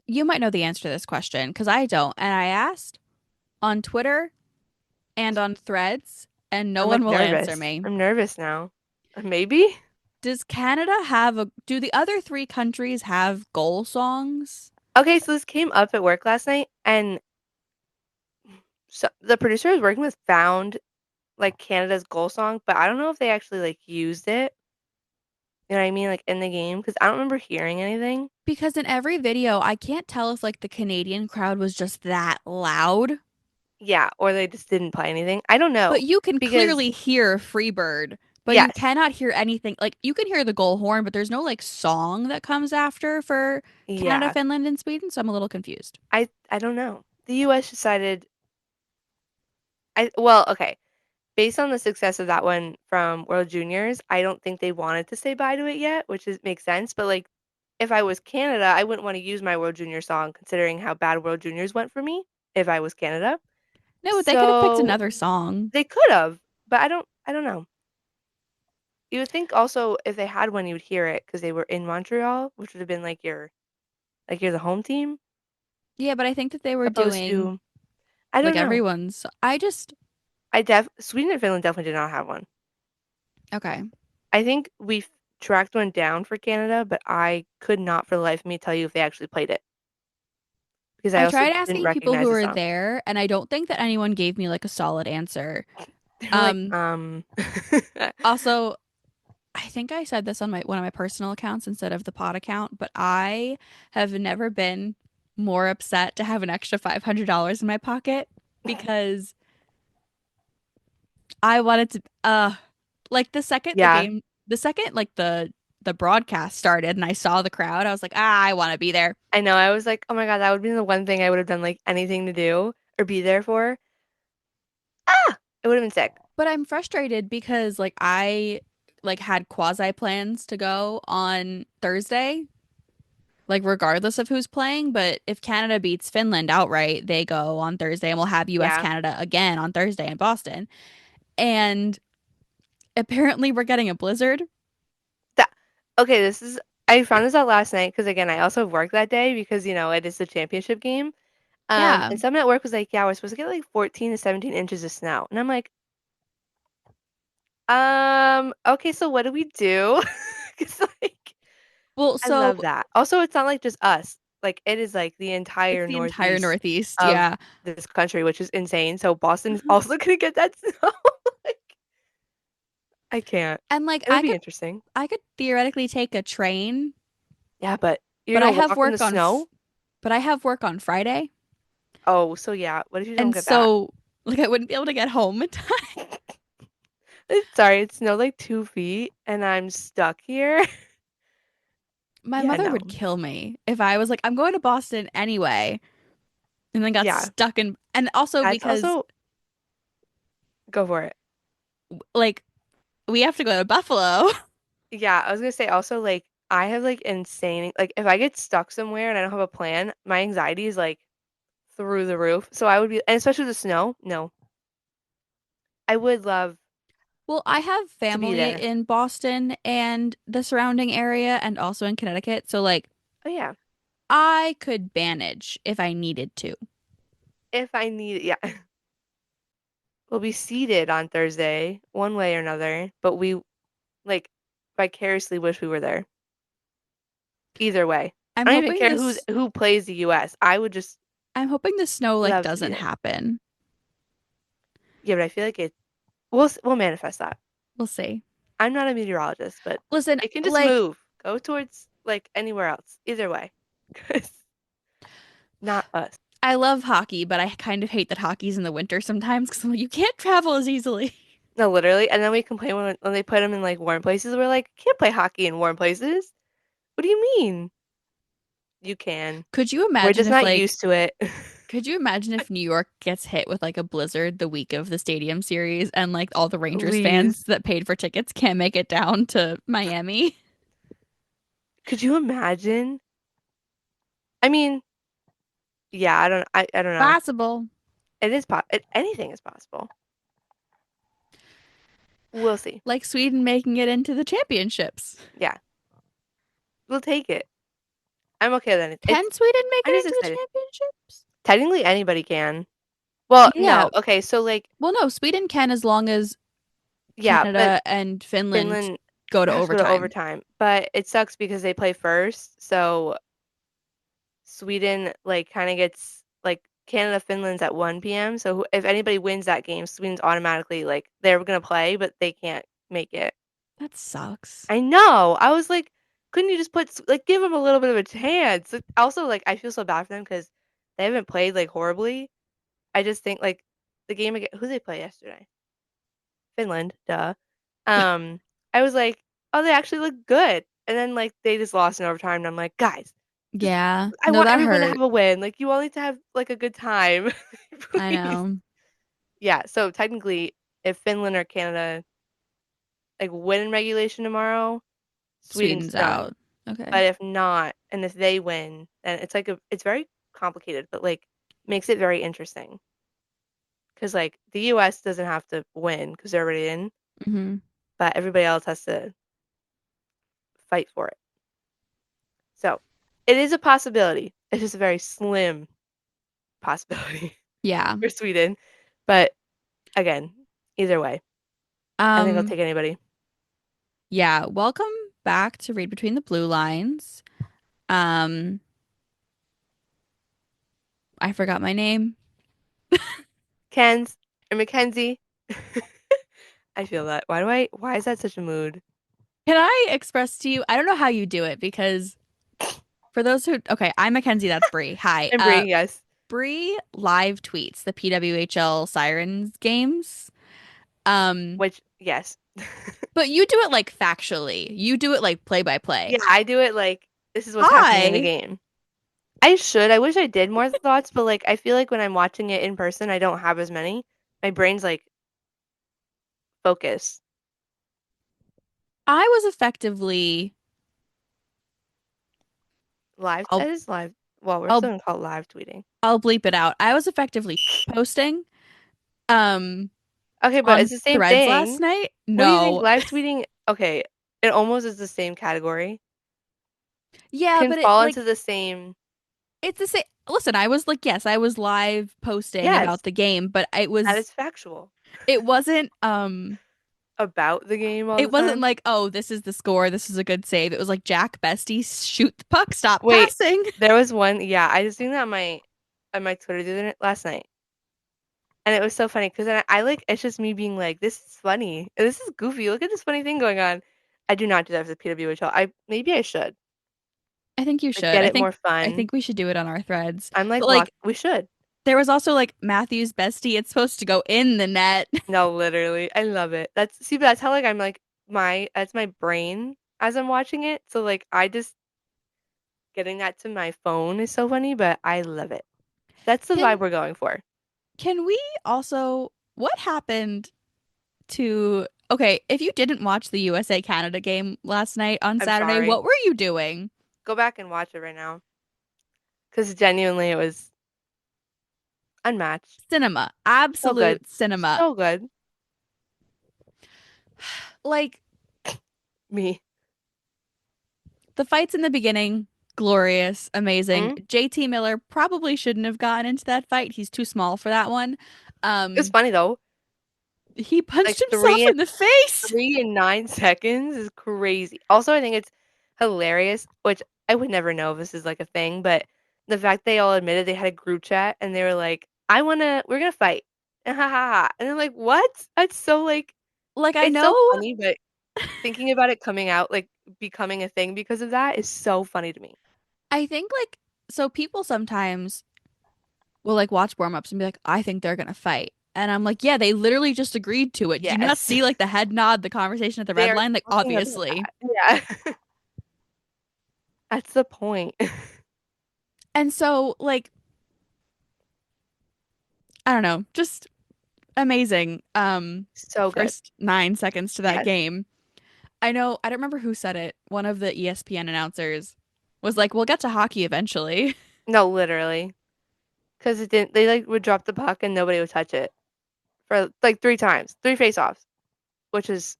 You might know the answer to this question because I don't. And I asked on Twitter and on Threads, and no I'm one like will answer nervous. me. I'm nervous now. Maybe? Do the other three countries have goal songs? Okay, so this came up at work last night, and so the producer I was working with found like Canada's goal song, but I don't know if they actually like used it. You know what I mean? Like in the game, because I don't remember hearing anything. Because in every video, I can't tell if like the Canadian crowd was just that loud, Yeah, or they just didn't play anything. I don't but know you can because clearly hear Freebird, but you yes, cannot hear anything. Like you can hear the goal horn, but there's no like song that comes after for Canada, yeah, Finland, and Sweden, so I'm a little confused. I don't know. The U.S. decided. Okay. Based on the success of that one from World Juniors, I don't think they wanted to say bye to it yet, which makes sense. But like, if I was Canada, I wouldn't want to use my World Junior song, considering how bad World Juniors went for me. If I was Canada, No, but they could have picked so another song. they could have, but I don't know. You would think also if they had one, you would hear it because they were in Montreal, which would have been like you're the home team, Yeah, but I think that they were opposed doing to I like don't know. everyone's. I just I def Sweden and Finland definitely did not have one. okay. I think we tracked one down for Canada, but I could not for the life of me tell you if they actually played it because I I also tried didn't asking people who recognize the were song. there, and I don't think that anyone gave me like a solid answer. They're like, Um, Also, I think I said this on my one of my personal accounts instead of the pod account, but I have never been more upset to have an extra $500 in my pocket because I wanted to like yeah, the second like the broadcast started and I saw the crowd, I was like, "Ah, I want to be there." I know. I was like, oh my God, that would be the one thing I would have done like anything to do or be there for. Ah, it would have been sick. But I'm frustrated because like I like had quasi plans to go on Thursday, like regardless of who's playing, but if Canada beats Finland outright, they go on Thursday and we'll have US Yeah. Canada again on Thursday in Boston. And apparently we're getting a blizzard. That okay, this is I found this out last night because again, I also worked that day because it is the championship game. Yeah. And someone at work was like, yeah, we're supposed to get like 14 to 17 inches of snow. And I'm like, okay, so what do we do? It's like Well, I so love that. Also, it's not like just us. Like it is like the it's entire the entire northeast Northeast. of Yeah. this country, which is insane. So Boston is also gonna get that snow. Like I can't. And like It'll be interesting. I could theoretically take a train, Yeah, but you're but I gonna have walk in the work on snow? but I have work on Friday. Oh, so yeah. What if you don't And get that? so like I wouldn't be able to get home in time. Sorry, it snowed like 2 feet and I'm stuck here. My Yeah, mother would no. kill me if I was like, I'm going to Boston anyway, and then got Yeah. stuck in, and also That's because also go for it. like we have to go to Buffalo. Yeah, I was gonna say also like I have like insane like if I get stuck somewhere and I don't have a plan, my anxiety is like through the roof. So I would be and especially the snow. No. I would love Well, I have to be family there. in Boston and the surrounding area and also in Connecticut, so like Oh yeah. I could manage if I needed to. If I need yeah. We'll be seated on Thursday, one way or another, but we like vicariously wish we were there. Either way. I'm I don't even hoping care who plays the US. I would just I'm hoping the snow like love to be doesn't there. happen. Yeah, but I feel like we'll manifest that. We'll see. I'm not a meteorologist, but Listen, it can just like move. Go towards like anywhere else. Either way. 'Cause not us. I love hockey, but I kind of hate that hockey's in the winter sometimes because I'm like, you can't travel as easily. No, literally. And then we complain when they put them in like warm places. We're like, can't play hockey in warm places. What do you mean? You can. Could you We're imagine just if not like used to it. Could you imagine if New York gets hit with like a blizzard the week of the Stadium Series and like all the Rangers Please. fans that paid for tickets can't make it down to Miami? Could you imagine? I mean, yeah, I don't know. Possible. Anything is possible. We'll see. Like Sweden making it into the championships. Yeah. We'll take it. I'm okay with it. Can Sweden make I'm it just into the excited. championships? Technically, anybody can. Well, Yeah. no. Okay, so like, Well, no, Sweden can as long as yeah, but Canada and Finland Finland go to has to go to overtime. overtime. But it sucks because they play first, so Sweden like kind of gets like Canada Finland's at 1 p.m. So if anybody wins that game, Sweden's automatically like they're gonna play, but they can't make it. That sucks. I know. I was like, couldn't you just like give them a little bit of a chance? Also, like I feel so bad for them because they haven't played like horribly. I just think like the game again, who they play yesterday? Finland, duh. Um, I was like, oh, they actually look good, and then like they just lost in overtime, and I'm like, guys, just Yeah. I No, want that everyone to hurt. have a win. Like you all need to have like a good time, I please. know. Yeah. So technically, if Finland or Canada like win in regulation tomorrow, Sweden's Sweden's done. out. Okay. But if not, and if they win, then it's like it's very complicated, but like makes it very interesting. Because like the US doesn't have to win because they're already in, Hmm. but everybody else has to fight for it. So it is a possibility. It's just a very slim possibility Yeah. for Sweden. But again, either way, I think I'll Um, take anybody. yeah. Welcome back to Read Between the Blue Lines. Um, I forgot my name. Ken's or Mackenzie. I feel that. Why is that such a mood? Can I express to you? I don't know how you do it because for those who, okay, I'm Mackenzie. That's Bree. Hi. And Bree, yes. Bree live tweets the PWHL Sirens games. Um, Which, yes. but you do it like factually. You do it like play by Yeah, play. I do it like this is what's happening in the I game. I should. I wish I did more thoughts, but like I feel like when I'm watching it in person, I don't have as many. My brain's like focused. I was effectively Live. I'll That is live. Well, we're I'll still gonna call it live tweeting. I'll bleep it out. I was effectively posting um Okay, but on it's the same Threads last thing. night. What do you think? No. Live tweeting? Okay, it almost is the same category. Yeah, Can but it fall like into the same. it's the same. Listen, I was like, yes, I was live posting Yes, about the game, but that is factual it wasn't about the game all it the wasn't time. like, oh, this is the score, this is a good save. It was like Jack Bestie, shoot the puck, stop Wait, passing. there was one. Yeah, I just seen that on my Twitter the last night. And it was so funny because I like it's just me being like, this is funny. This is goofy. Look at this funny thing going on. I do not do that for the PWHL. I maybe I should. I think you Like should. get it more I fun. think we should do it on our threads. I'm like But locked. like We should. there was also like Matthew's bestie, it's supposed to go in the net. No, literally. I love it. But that's how like I'm like that's my brain as I'm watching it. So like I just getting that to my phone is so funny, but I love it. That's the vibe Can we're going for. can we also what happened to okay, if you didn't watch the USA Canada game last night on I'm Saturday, sorry. what were you doing? Go back and watch it right now. Because genuinely it was unmatched. Cinema. So good. Absolute cinema. So good. Like Me. the fights in the beginning, glorious, amazing. Hmm. JT Miller probably shouldn't have gotten into that fight. He's too small for that one. It was Um, funny though. he Like punched himself in the face. 3 and 9 seconds is crazy. Also, I think it's hilarious, which I would never know if this is like a thing, but the fact they all admitted they had a group chat and they were like, we're gonna fight. And ha ha ha. And I'm like, what? That's so like, Like I it's know, so funny, but thinking about it coming out, like becoming a thing because of that is so funny to me. I think like so people sometimes will like watch warm-ups and be like, I think they're gonna fight. And I'm like, yeah, they literally just agreed to it. Did you not Yes. see like the head nod, the conversation at the They red are line? Like, talking about obviously. that. Yeah. That's the point. And so, like, I don't know, just amazing. So good. First 9 seconds to that Yes. game. I know, I don't remember who said it. One of the ESPN announcers was like, we'll get to hockey eventually. No, literally. Because it didn't, they like would drop the puck and nobody would touch it for like 3 times, 3 face-offs, which is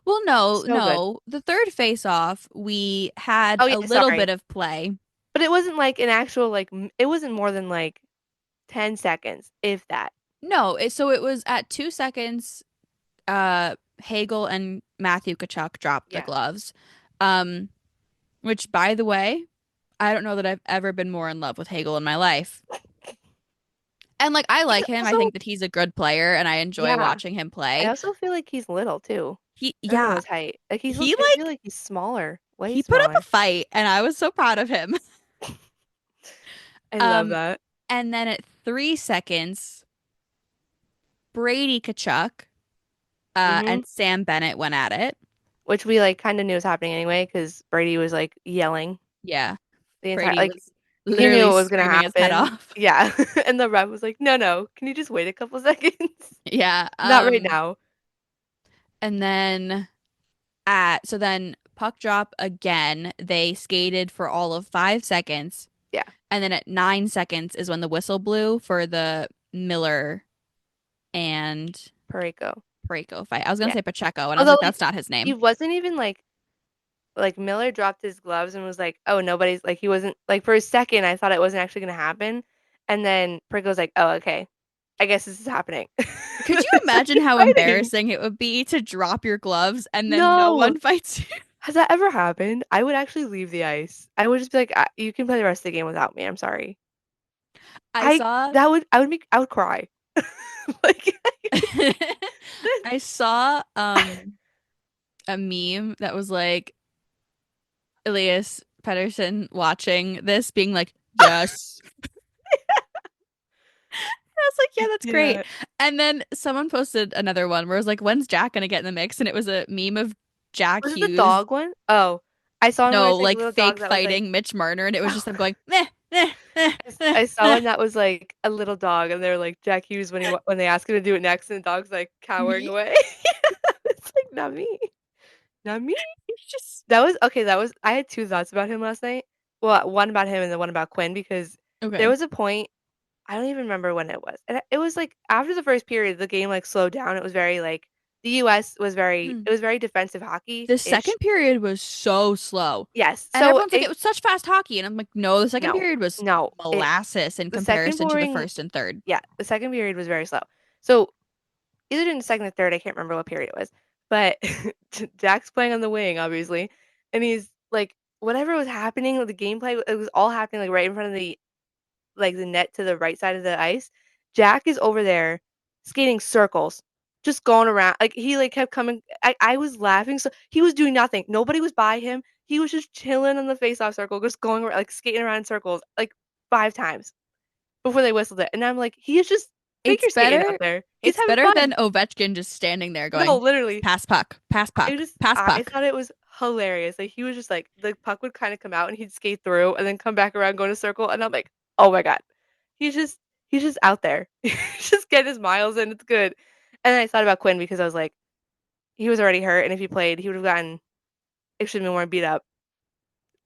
Well, no, So good. no. The third face off, we had Oh a yeah, little sorry. bit of play. But it wasn't like an actual like it wasn't more than like 10 seconds, if that. No, so it was at 2 seconds, Hagel and Matthew Kachuk dropped the Yeah. gloves. Um, which by the way, I don't know that I've ever been more in love with Hagel in my life. And like I He's like him. I also think that he's a good player and I enjoy yeah. watching him I play. also feel like he's little too. He I don't know yeah, his height. Like he I feel like like he's smaller, way he put up a smaller. fight and I was so proud of him. I love Um, that. and then at 3 seconds, Brady Kachuk Hmm. and Sam Bennett went at it. Which we like kind of knew was happening anyway because Brady was like yelling Yeah, the entire Brady like was he knew literally what was gonna screaming his head happen. off. Yeah. And the ref was like, no, no, can you just wait a couple seconds? Yeah. Not right now. And then so then puck drop again. They skated for all of 5 seconds. Yeah. And then at 9 seconds is when the whistle blew for the Miller and Pareko. Pareko fight. I was gonna Yeah. say Pacheco, and I was Although like, like that's not his he name. wasn't even like Miller dropped his gloves and was like, "Oh, nobody's like he wasn't like for a second I thought it wasn't actually gonna happen." And then Prickle's like, "Oh, okay. I guess this is happening." Could you They imagine started how fighting. embarrassing it would be to drop your gloves and then no No. one fights you? Has that ever happened? I would actually leave the ice. I would just be like, "You can play the rest of the game without me. I'm sorry." I saw I would cry. Like I saw a meme that was like Elias Pettersson watching this being like, yes. I was like, yeah, that's great. yeah. And then someone posted another one where it was like, when's Jack gonna get in the mix? And it was a meme of Jack Was it the Hughes. dog one? Oh, I saw one where No, it's like a like little dog fake that was like, fighting Mitch Marner, and it was just them going, meh, meh, meh, meh, I saw meh. one that was like a little dog, and they're like Jack Hughes when they ask him to do it next, and the dog's like cowering Me? away. It's like not me, not me. It's just That was okay. That was I had two thoughts about him last night. Well, one about him and then one about Quinn because there okay. was a point I don't even remember when it was, and it was like after the first period, the game like slowed down. It was very like the U.S. was very Hmm. it was very defensive hockey The ish. second period was so slow. Yes, And so everyone's like, it was such fast hockey. And I'm like, no, the second no, period was no, it molasses in the second comparison to the boring first and third. yeah, the second period was very slow. So either in the second or third, I can't remember what period it was, but Jack's playing on the wing, obviously, and he's like, whatever was happening with the gameplay, it was all happening like right in front of the net to the right side of the ice. Jack is over there skating circles, just going around. Like he like kept coming. I was laughing. So he was doing nothing. Nobody was by him. He was just chilling on the face-off circle, just going around, like skating around in circles like 5 times before they whistled it. And I'm like, he is just It's figure skating out better. there. He's It's having better fun. than Ovechkin just standing there No, going, literally. pass I puck, just pass I puck. thought it was hilarious. Like he was just like the puck would kind of come out and he'd skate through and then come back around, go in a circle, and I'm like, oh my god, he's just he's just out there. He's just getting his miles in. It's good. And then I thought about Quinn because I was like, he was already hurt, and if he played, he would have gotten extremely more beat up.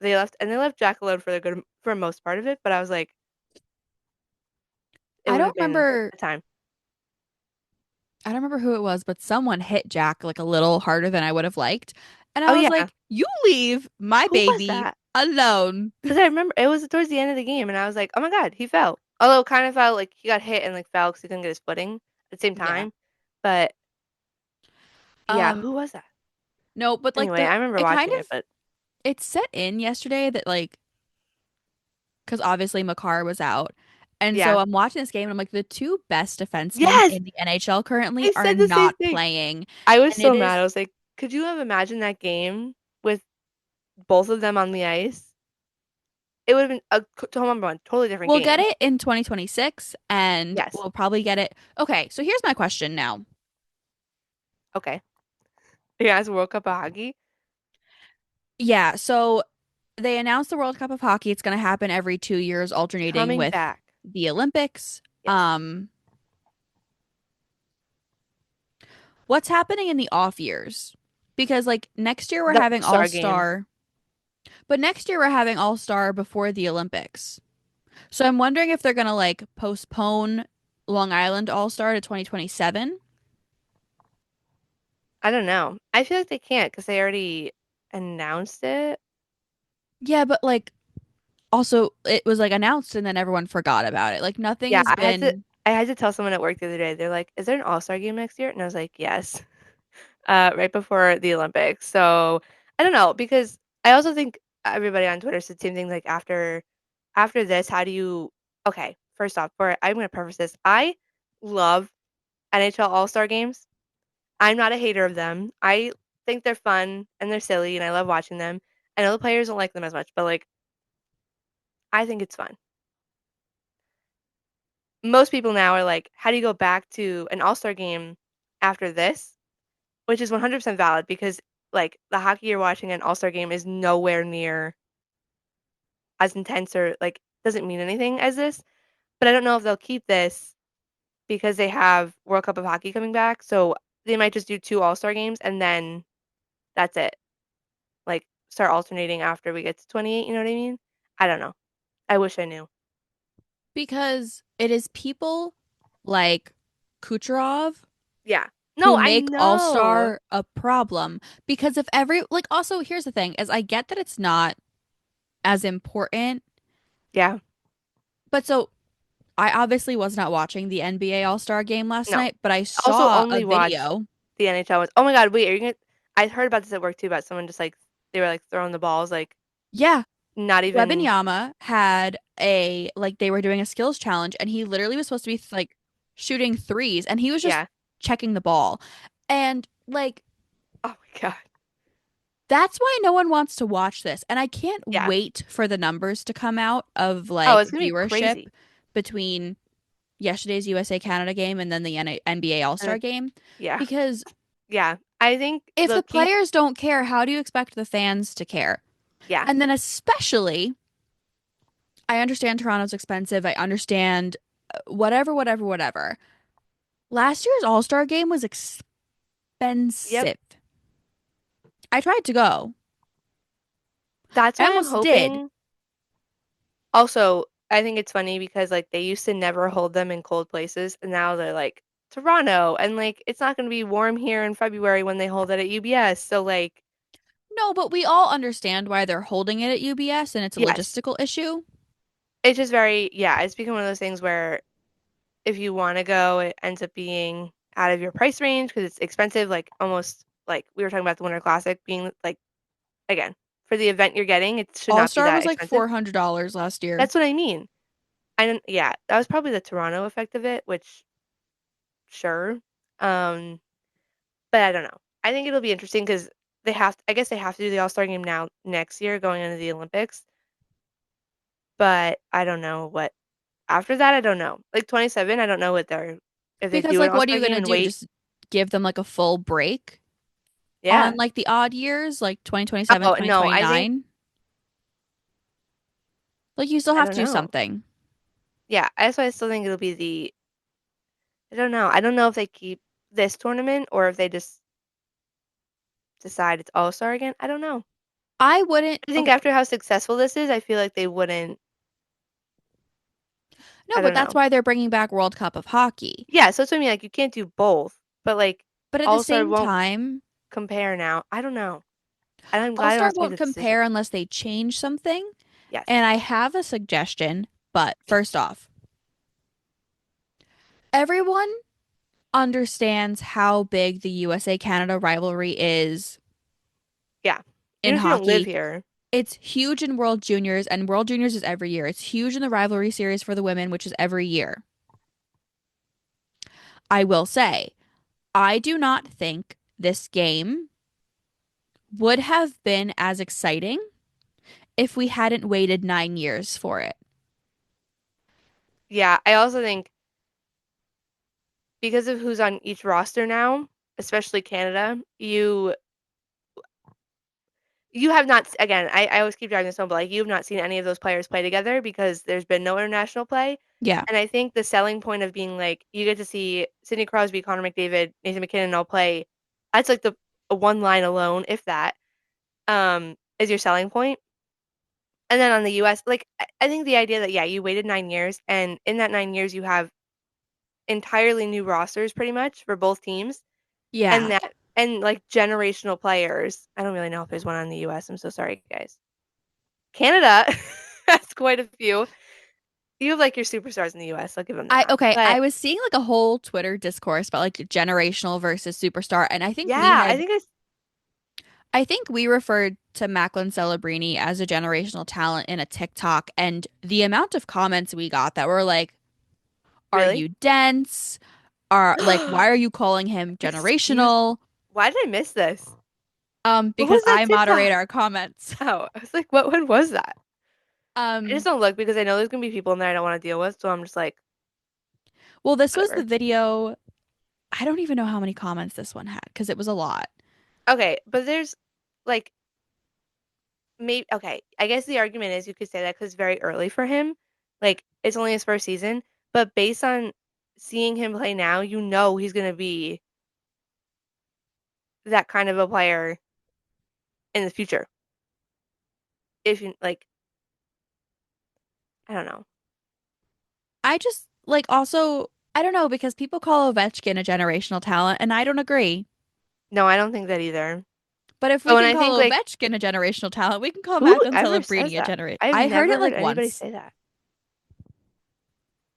They left Jack alone for the good for most part of it, but I was like, it I would don't have been remember a time. I don't remember who it was, but someone hit Jack like a little harder than I would have liked. And Oh I was yeah, like, you leave my who was baby that? alone. Because I remember it was towards the end of the game, and I was like, "Oh my god, he fell." Although it kind of felt like he got hit and like fell because he couldn't get his footing at the same Yeah. time. But yeah, Um, who was that? no, but like Anyway, I remember it kind watching it, of but it set in yesterday that like because obviously Makar was out. And so yeah. I'm watching this game and I'm like, the two best defensemen Yes, in the NHL currently I are said the same not thing. playing. I was And it so mad. is I was like, could you have imagined that game with both of them on the ice? It would have been a totally different we'll get game. it in 2026 and Yes. we'll probably get it. Okay, so here's my question now. Okay. Yeah, it's World Cup of Hockey Yeah, so they announced the World Cup of Hockey. It's going to happen every 2 years, alternating coming with back. the Olympics. Yes. What's happening in the off years? Because like next year we're The having All-Star game. All-Star, but next year we're having All-Star before the Olympics. So I'm wondering if they're going to like postpone Long Island All-Star to 2027. I don't know. I feel like they can't because they already announced it. Yeah, but like also it was like announced and then everyone forgot about it. Like nothing Yeah, has been. I had to tell someone at work the other day. They're like, "Is there an All-Star game next year?" And I was like, "Yes." Right before the Olympics. So I don't know because I also think everybody on Twitter said the same thing. Like after this, how do you? Okay, first off, for I'm gonna preface this. I love NHL All-Star games. I'm not a hater of them. I think they're fun and they're silly, and I love watching them. I know the players don't like them as much, but like I think it's fun. Most people now are like, how do you go back to an All-Star game after this? Which is 100% valid because like the hockey you're watching an All-Star game is nowhere near as intense or like doesn't mean anything as this. But I don't know if they'll keep this because they have World Cup of Hockey coming back. So they might just do two All-Star games and then that's it. Like start alternating after we get to 28, you know what I mean? I don't know. I wish I knew. Because it is people like Kucherov Yeah. No, who I make know. All-Star a problem. Because if every like also here's the thing, is I get that it's not as important, Yeah. but so I obviously was not watching the NBA All-Star game last No. night, but I Also saw a only watch video. the NHL ones. Oh my God, wait, are you gonna I heard about this at work too about someone just like they were like throwing the balls like Yeah, not even Wembanyama had a like they were doing a skills challenge and he literally was supposed to be like shooting threes and he was just yeah. checking the ball. And like Oh my God. that's why no one wants to watch this. And I can't Yeah. wait for the numbers to come out of Oh, like it's gonna be viewership crazy. between yesterday's USA Canada game and then the NBA And All-Star it, game. yeah. Because Yeah. I think if they'll the keep players don't care, how do you expect the fans to care? yeah. And then especially, I understand Toronto's expensive. I understand whatever, whatever, whatever. Last year's All-Star game was Yep. expensive. I tried to go. That's I why I'm almost did. hoping also I think it's funny because like they used to never hold them in cold places and now they're like Toronto and like it's not gonna be warm here in February when they hold it at UBS. So like No, but we all understand why they're holding it at UBS and it's a yes. logistical issue. It's just very yeah, it's become one of those things where if you want to go, it ends up being out of your price range because it's expensive, like almost like we were talking about the Winter Classic being like again, for the event you're getting, it should not be All-Star that was like expensive. $400 last year. That's what I mean. I don't, yeah, that was probably the Toronto effect of it, which sure. Um, but I don't know. I think it'll be interesting because I guess they have to do the All-Star game now next year going into the Olympics. But I don't know what after that, I don't know. Like 27, I don't know what they're if they Because do an like what are All-Star you game gonna and do? wait. Just give them like a full break on Yeah. like the odd years, like 2027, Oh, no, I think 2029? Like you still I have don't to do know. something. Yeah, that's why I still think it'll be I don't know. I don't know if they keep this tournament or if they just decide it's All-Star again. I don't know. I wouldn't. I think Okay, after how successful this is, I feel like they wouldn't. no, I but don't that's know. why they're bringing back World Cup of Hockey. Yeah, so that's what I mean. Like you can't do both, but like But at the All-Star same won't time, compare now. I don't know. And I'm glad I don't All-Star have to make won't the decision. compare unless they change something. Yes. And I have a suggestion, but first off, everyone understands how big the USA Canada rivalry is Yeah. in Even if you don't live hockey. here. It's huge in World Juniors, and World Juniors is every year. It's huge in the rivalry series for the women, which is every year. I will say, I do not think this game would have been as exciting if we hadn't waited 9 years for it. Yeah, I also think because of who's on each roster now, especially Canada, you have not again, I always keep driving this home, but like you have not seen any of those players play together because there's been no international play. Yeah. And I think the selling point of being like you get to see Sidney Crosby, Connor McDavid, Nathan McKinnon all play. That's like the one line alone, if that, is your selling point. And then on the US, like I think the idea that yeah, you waited 9 years and in that 9 years you have entirely new rosters pretty much for both teams. And Yeah. and like generational players. I don't really know if there's one in the US. I'm so sorry, guys. Canada has quite a few. You have like your superstars in the US. I'll give them that. I But was seeing like a whole Twitter discourse about like generational versus superstar, and yeah, I think we referred to Macklin Celebrini as a generational talent in a TikTok, and the amount of comments we got that were like, "Are really. you dense? Are like, why are you calling him Excuse. generational?" Why did I miss this? What Because was that I moderate TikTok? our comments. Oh, I was like, what one was that? I just Um, don't look because I know there's gonna be people in there I don't want to deal with, so I'm just like, well, this was the whatever. video. I don't even know how many comments this one had because it was a lot. Okay, but there's like maybe okay. I guess the argument is you could say that because it's very early for him. Like it's only his first season, but based on seeing him play now, you know he's gonna be that kind of a player in the future. If you like, I don't know. I just like also I don't know because people call Ovechkin a generational talent, and I don't agree. No, I don't think that either. But if But we when can I think call like Ovechkin a generational talent, we can call who Macklin ever says Celebrini a that? generate. I've I heard never it heard like anybody once, say that.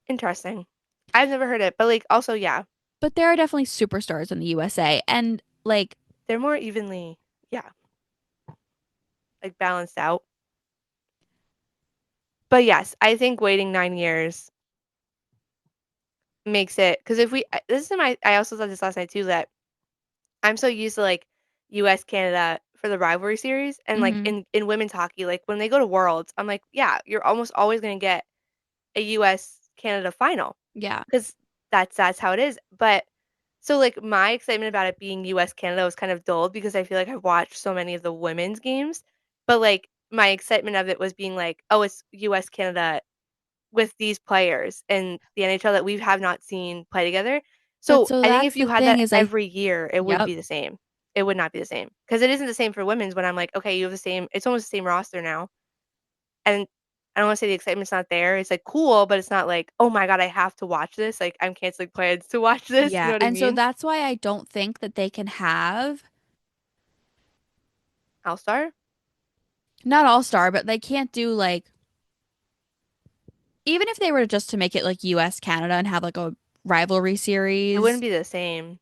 Interesting. I've never heard it, but like also yeah, but there are definitely superstars in the USA, and like they're more evenly, yeah, like balanced out. But yes, I think waiting 9 years makes it because if we this is my I also said this last night too that I'm so used to like US Canada for the rivalry series and like mhm, in women's hockey like when they go to Worlds I'm like yeah you're almost always going to get a US Canada final yeah. because that's how it is but so like my excitement about it being US Canada was kind of dulled because I feel like I've watched so many of the women's games but like my excitement of it was being like oh it's US Canada with these players in the NHL that we have not seen play together. But So so I think that's if the you had thing that is every year, it wouldn't yep. be the same. It would not be the same because it isn't the same for women's when I'm like, okay, you have the same, it's almost the same roster now. And I don't want to say the excitement's not there. It's like cool, but it's not like, oh my God, I have to watch this. Like I'm canceling plans to watch this. You Yeah. know what I And so mean? that's why I don't think that they can have All Star. not all star, but they can't do like even if they were just to make it like US Canada and have like a rivalry It wouldn't series, be the same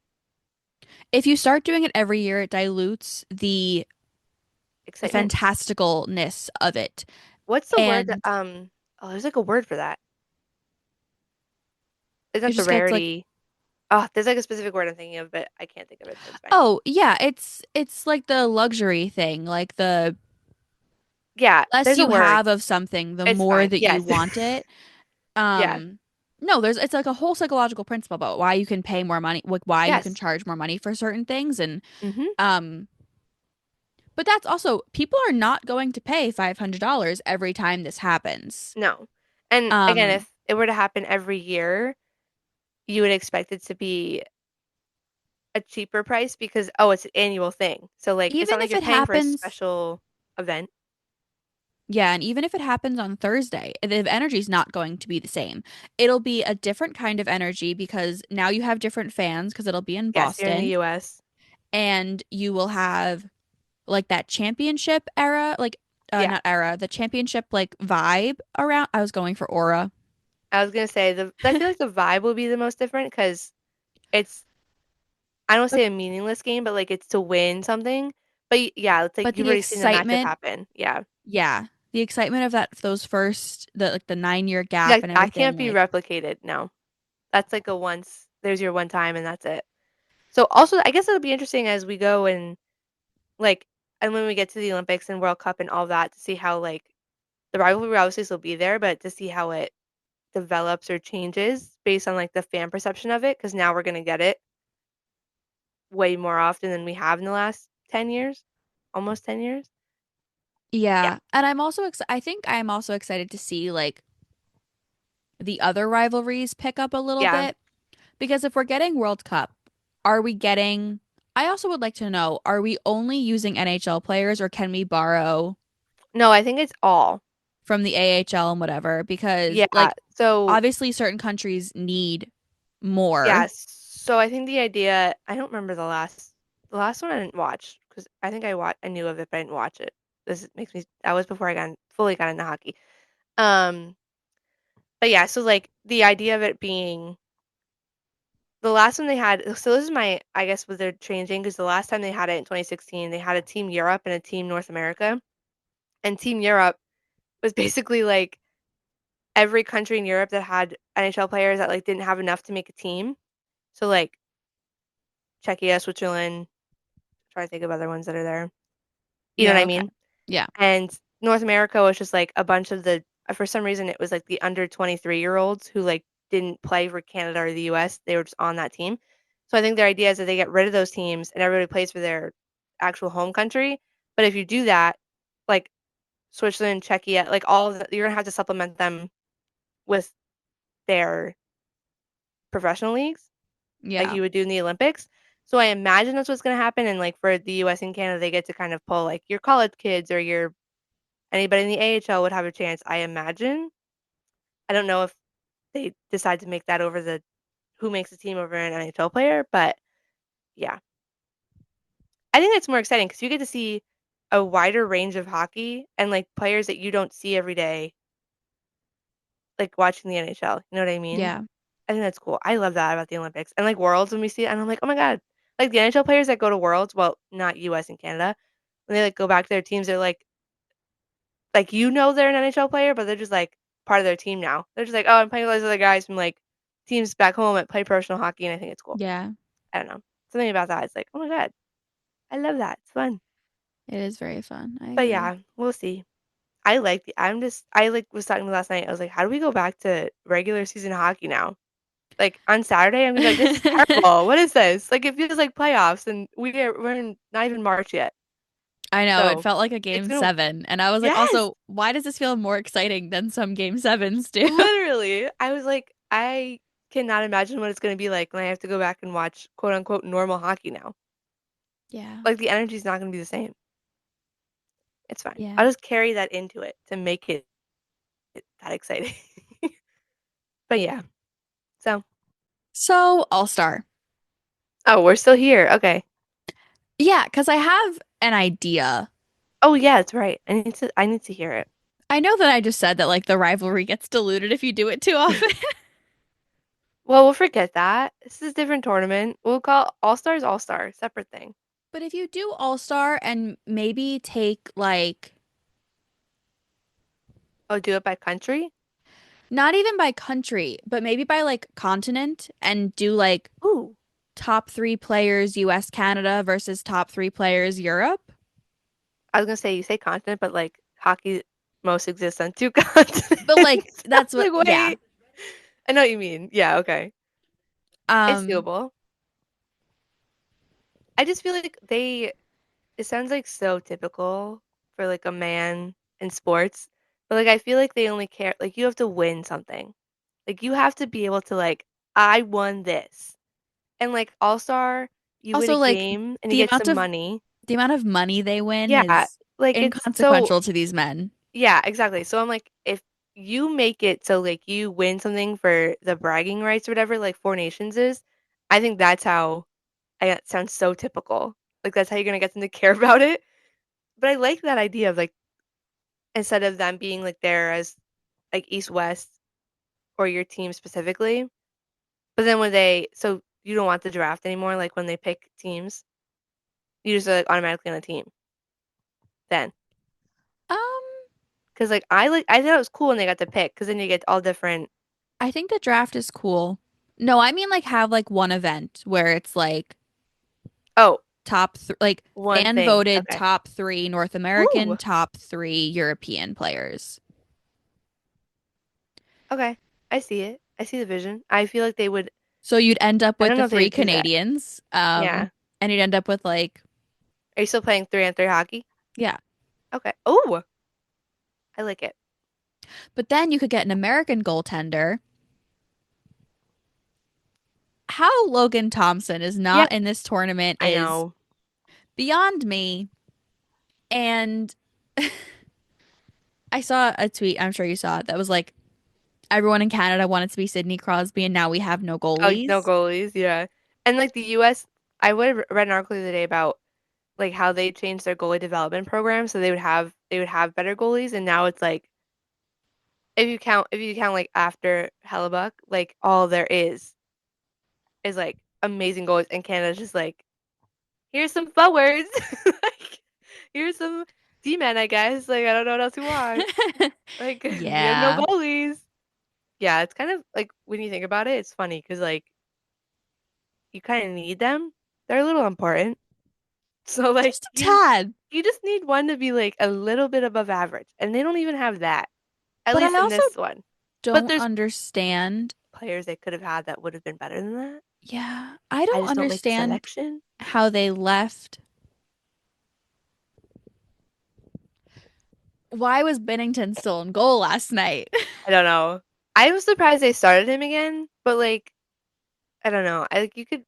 if you start doing it every year, it dilutes the excitement. fantasticalness of it. What's the word that, And oh, there's like a word for that. It's it not the just gets like, rarity. Oh, there's like a specific word I'm thinking of, but I can't think of it, so it's fine. oh, yeah, it's like the luxury thing. Like the Yeah, less there's a you word. have of something, the It's more fine. that you Yes. want it. Yes. Um, no, there's it's like a whole psychological principle about why you can pay more money, like why you can Yes. charge more money for certain things and Hmm. um but that's also people are not going to pay $500 every time this happens. No. And again, Um, if it were to happen every year, you would expect it to be a cheaper price because, oh, it's an annual thing. So, like, it's even not like if you're it paying for a happens, special event. yeah, and even if it happens on Thursday, the energy's not going to be the same. It'll be a different kind of energy because now you have different fans because it'll be in Yes, you're in the Boston US. and you will have like that championship era, like Yeah. not era, the championship like vibe around. I was going for aura. I was gonna say I feel like the vibe will be the most different because it's, I don't But say a meaningless game, but like it's to win something. But yeah, it's like but you've the already seen the matchup excitement, happen. Yeah. yeah, the excitement of that those first the like the 9 year gap Like and that everything, can't be like replicated. No. That's like a once, there's your one time and that's it. So also, I guess it'll be interesting as we go and like, and when we get to the Olympics and World Cup and all that to see how like the rivalry obviously still be there, but to see how it develops or changes based on like the fan perception of it, because now we're gonna get it way more often than we have in the last 10 years, almost 10 years. Yeah, yeah. And I think I'm also excited to see like the other rivalries pick up a little yeah. bit because if we're getting World Cup, are we getting I also would like to know, are we only using NHL players or can we borrow No, I think it's all. from the AHL and whatever? Because Yeah. like So obviously certain countries need more. yes. So I think the idea, I don't remember the last. The last one I didn't watch because I knew of it, but I didn't watch it. Makes me that was before I fully got into hockey. Um, but yeah, so like the idea of it being the last one they had, so this is my, I guess, what they're changing because the last time they had it in 2016, they had a Team Europe and a Team North America. And Team Europe was basically like every country in Europe that had NHL players that like didn't have enough to make a team. So like Czechia, Switzerland, try to think of other ones that are there. You know what Yeah, I okay. mean? Yeah. And North America was just like a bunch of for some reason it was like the under 23-year-olds who like didn't play for Canada or the US. They were just on that team. So I think their idea is that they get rid of those teams and everybody plays for their actual home country. But if you do that, like Switzerland, Czechia, like all of you're gonna have to supplement them with their professional leagues like Yeah. you would do in the Olympics. So I imagine that's what's gonna happen. And like for the US and Canada, they get to kind of pull like your college kids or your anybody in the AHL would have a chance, I imagine. I don't know if they decide to make that over the who makes the team over an NHL player, but yeah. I think that's more exciting because you get to see a wider range of hockey and like players that you don't see every day, like watching the NHL. You know what I mean? Yeah. I think that's cool. I love that about the Olympics. And like Worlds when we see it, and I'm like, oh my God. Like the NHL players that go to Worlds, well, not US and Canada, when they like go back to their teams, they're like they're an NHL player, but they're just like part of their team now. They're just like, oh, I'm playing with those other guys from like teams back home that play professional hockey, and I think it's cool. Yeah. I don't know. Something about that. It's like, oh my God, I love that. It's fun. It is very fun. I But agree. yeah, we'll see. I like was talking last night. I was like, how do we go back to regular season hockey now? Like on Saturday, I'm gonna be like, this is terrible. What is this? Like it feels like playoffs, and we're in not even March yet. I know it So felt like a it's game gonna seven. And I was like, yes, also, why does this feel more exciting than some game sevens do? literally. I was like, I cannot imagine what it's gonna be like when I have to go back and watch quote unquote normal hockey now. Yeah. Like the energy's not gonna be the same. It's fine. Yeah. I'll just carry that into it to make it that exciting. But yeah. So So, All Star. oh, we're still here. Okay. Yeah, because I have an idea. Oh yeah, that's right. I need to hear it. I know that I just said that like the rivalry gets diluted if you do it too often. Well, we'll forget that. This is a different tournament. We'll call All Stars All Star, separate thing. But if you do All Star and maybe take like Oh, do it by country? not even by country, but maybe by like continent and do like Ooh. top three players US, Canada versus top three players Europe. I was gonna say you say continent, but like hockey most exists on two continents. But like I that's was what, like, yeah. wait. I know what you mean. Yeah, okay. It's Um, doable. I just feel like it sounds like so typical for like a man in sports. But like I feel like they only care like you have to win something. Like you have to be able to like I won this. And like All-Star, you win a also like game and you the get amount some of money. the amount of money they win Yeah, is like it's so inconsequential to these men. yeah, exactly. So I'm like if you make it so like you win something for the bragging rights or whatever like Four Nations is, I think that's how it sounds so typical. Like that's how you're gonna get them to care about it. But I like that idea of like instead of them being like there as like East West or your team specifically. But then so you don't want the draft anymore, like when they pick teams, you just like automatically on a team then. Um, Because I thought it was cool when they got to pick because then you get all different. I think the draft is cool. No, I mean like have like one event where it's like Oh, top th like one fan thing. voted Okay. top three North American, Ooh. top three European players. Okay. I see it. I see the vision. I feel like they would. So you'd end up I with don't the know if they three would do that. Canadians, Yeah. and you'd end up with like, Are you still playing 3-on-3 hockey? yeah. Okay. Oh, I like it. But then you could get an American goaltender. How Logan Thompson is Yeah, not in this tournament I is know. beyond me. And I saw a tweet, I'm sure you saw it, that was like, everyone in Canada wanted to be Sidney Crosby, and now we have no Oh, no goalies. goalies. Yeah. And like the U.S. I would read an article the other day about like how they changed their goalie development program so they would have better goalies, and now it's like if you count like after Hellebuck, like all there is like amazing goalies, and Canada's just like, here's some forwards. Like, here's some D-men, I guess. Like, I don't know what else you want. Like, we have no Yeah. goalies. Yeah, it's kind of like when you think about it, it's funny because like you kind of need them. They're a little important. So like Just a tad. you just need one to be like a little bit above average, and they don't even have that, at But least I in also this one. But don't there's understand. players they could have had that would have been better than that. Yeah, I I don't just don't make the understand selection. how they left. Why was Bennington still in goal last night? I don't know. I was surprised they started him again, but like I don't know. I like you could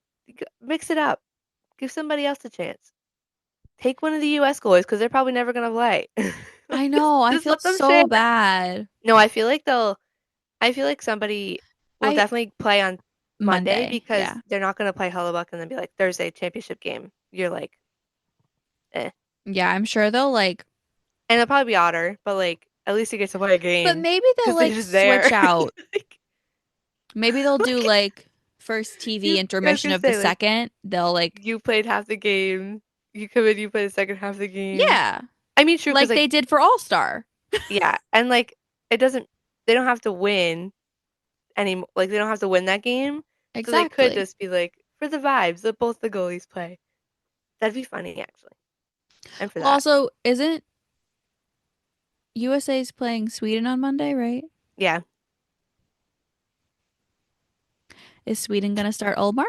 mix it up. Give somebody else a chance. Take one of the US goalies because they're probably never gonna play. I Like, just know, I just feel let them share. so bad. No, I feel like somebody will I definitely play on Monday Monday, because yeah. they're not gonna play Hellebuck and then be like Thursday championship game. You're like, eh. Yeah, I'm sure they'll like, And it'll probably be Otter, but like at least he gets to play a but game maybe they'll because they're like just there. switch out. Like, Maybe they'll do like like first TV I was intermission gonna of the say like second. They'll like, you played half the game. You come in, you play the second half of the game. yeah, I mean, true, because like like they did for All-Star. yeah, and like it doesn't. They don't have to win any. Like they don't have to win that game, so they could Exactly. just be like for the vibes that both the goalies play. That'd be funny actually. And for Well, that, also, isn't USA's playing Sweden on Monday, right? yeah. Is Sweden gonna start Ullmark?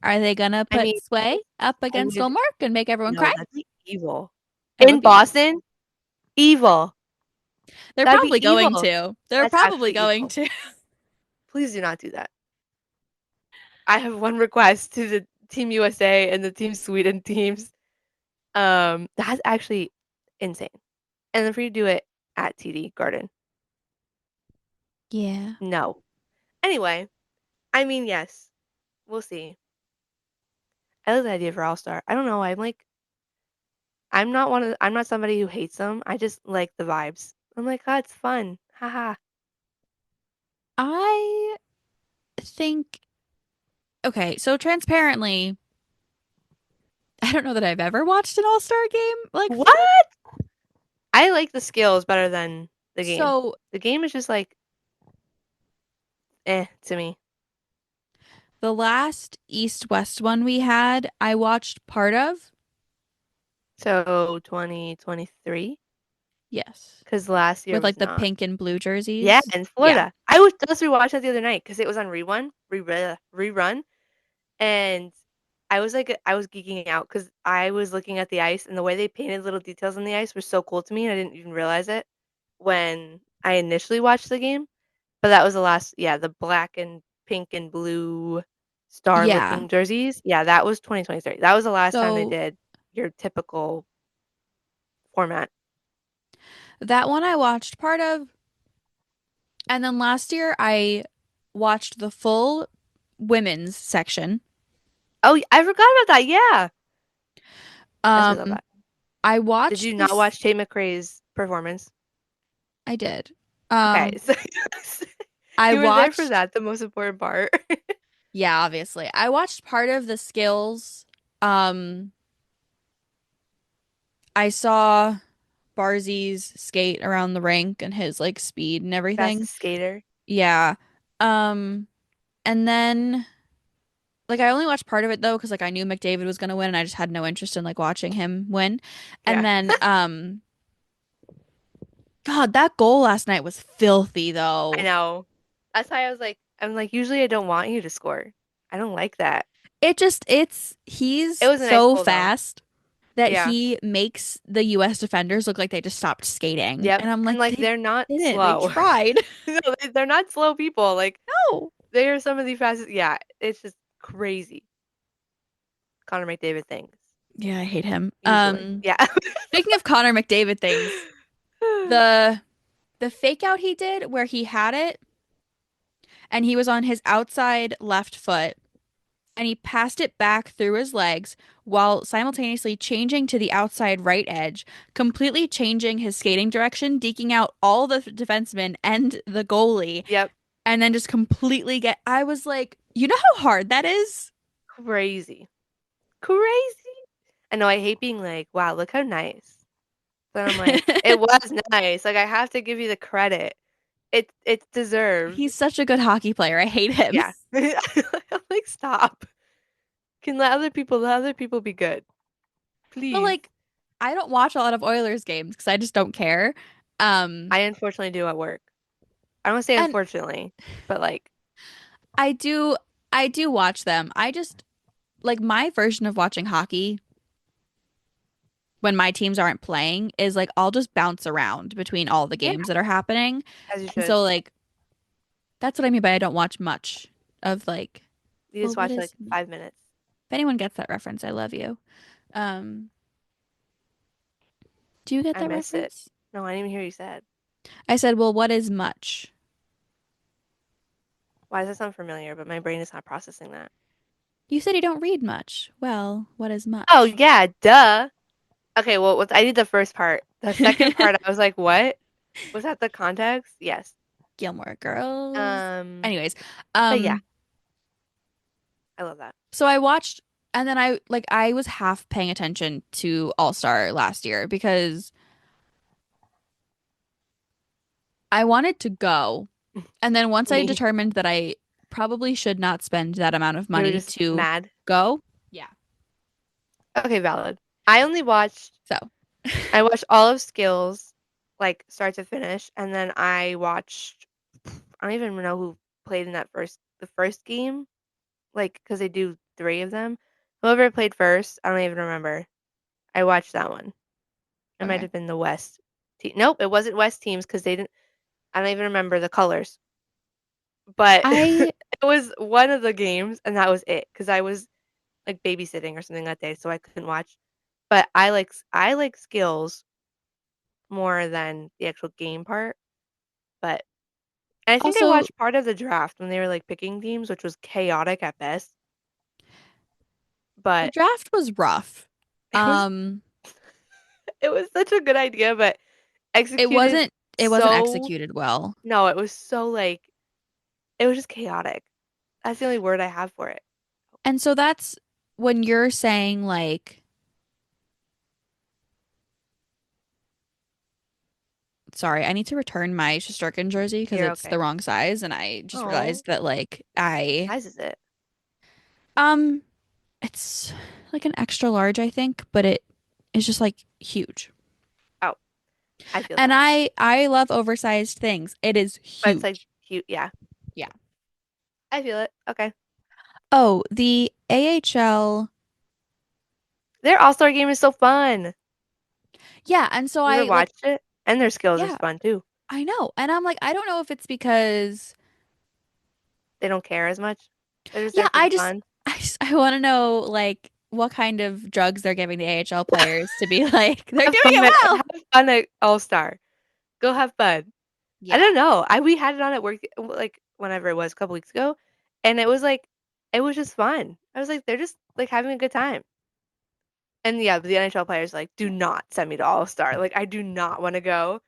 Are they gonna I put mean, Sway up I against would Ullmark and make everyone no. cry? That'd be evil That would in be. Boston. Evil. They're That'd be probably going evil. to. They're That's probably actually going evil. to. Please do not do that. I have one request to the Team USA and the Team Sweden teams. That's actually insane. And then for you to do it at TD Garden. Yeah. No. Anyway, I mean, yes, we'll see. I like the idea for All Star. I don't know. I'm not somebody who hates them. I just like the vibes. I'm like, oh, it's fun. Haha. I think, okay, so transparently, I don't know that I've ever watched an All-Star game like full. What? I like the skills better than the game. So The game is just like, to me. the last East-West one we had, I watched part of. So 2023, Yes. because last year With like was the not. pink and blue Yeah, jerseys. in Yeah. Florida. I was just rewatching that the other night because it was on rerun, and I was geeking out because I was looking at the ice and the way they painted little details on the ice was so cool to me, and I didn't even realize it when I initially watched the game. But that was the last, yeah, the black and pink and blue Yeah. star-looking jerseys. Yeah, that was 2023. That was the last time they So did your typical format. that one I watched part of. And then last year I watched the full women's section. Oh, I forgot about that. Yeah, that's really Um, bad. I Did you watched not this. watch Tate McRae's performance? I did. Okay, Um, so I you were there for watched, that, the most important part. yeah, obviously. I watched part of the skills. Um, I saw Barzy's skate around the rink and his like speed and everything. Fastest skater. Yeah. Um, and then like I only watched part of it though because like I knew McDavid was gonna win and I just had no interest in like watching him win. And Yeah, then God, that goal last night was filthy I though. know. That's why I'm like, usually I don't want you to score. I don't like that. He's It was a nice so goal though. fast that Yeah. he makes the US defenders look like they just stopped skating. Yep. And I'm And like, like they they're not didn't. They slow. tried. No, they're not slow people. Like No. they are some of the fastest. Yeah, it's just crazy. Connor McDavid things. Yeah, I hate him. Usually. Yeah. Speaking of Connor McDavid things, the the fake out he did where he had it and he was on his outside left foot and he passed it back through his legs while simultaneously changing to the outside right edge, completely changing his skating direction, deking out all the defensemen and the goalie, Yep. and then just completely get. I was like, you know how hard that is? Crazy. Crazy. I know I hate being like, wow, look how nice. But I'm like, it was nice. Like I have to give you the credit. It's deserved. He's such a good hockey player. I hate him. Yeah. I'm like, stop. Can let other people be good. But Please. like, I don't watch a lot of Oilers games because I just don't care. I unfortunately do at work. I don't want to say And unfortunately, but like, I do, I do watch them. I just like my version of watching hockey when my teams aren't playing is like I'll just bounce around between all the yeah, games that are happening. as you And should. so like that's what I mean by I don't watch much of like, You well, just what watch is like 5 minutes. if anyone gets that reference, I love you. Um, do you get I that missed it. reference? No, I didn't even hear you said. I said, well, what is much? Why does that sound familiar? But my brain is not processing that. You said you don't read much. Well, what is Oh much? yeah, duh. Okay, well, I need the first part. The second part, I was like, what? Was that the context? Yes. Gilmore Girls. Um, Anyways, but yeah, um, I love that. so I watched and then I was half paying attention to All Star last year because I wanted to go. And then once I Me, determined that I probably should not spend that amount of you were money just to mad. go. Yeah. Okay, valid. I only watched So, I watched all of Skills, like start to finish, and then I watched. I don't even know who played in that the first game, like because they do three of them. Whoever played first, I don't even remember. I watched that one. It might okay. have been the West team. Nope, it wasn't West teams because they didn't. I don't even remember the colors, but I it was one of the games, and that was it because I was like babysitting or something that day, so I couldn't watch. But I like Skills more than the actual game part. But and I think I also watched part of the draft when they were like picking teams, which was chaotic at best. the But draft was rough. it was Um, it was such a good idea, but it executed wasn't it wasn't so executed well. no, it was so like it was just chaotic. That's the only word I have for it. And so that's when you're saying like, sorry, I need to return my Shesterkin jersey because You're it's the okay. wrong size, and I just Oh, realized that like what size is it? um it's like an extra large, I think, but it is just like huge. Oh, I feel And that. I love oversized things. It is But it's like huge. cute. Yeah, Yeah. I feel it. Okay. Oh, the AHL. Their All-Star game is so fun. Yeah, and so You ever I like watched it? And their skills is yeah, fun too. I know. And I'm like I don't know if it's because They don't care as much. They're just yeah, there for the fun. I want to know like what kind of drugs they're giving the AHL players to be like they're Have doing fun it well. have fun at All-Star. Go have fun. I Yeah. don't know. I we had it on at work like whenever it was a couple weeks ago, and it was like it was just fun. I was like they're just like having a good time. And yeah, the NHL players like do not send me to All-Star. Like I do not want to go.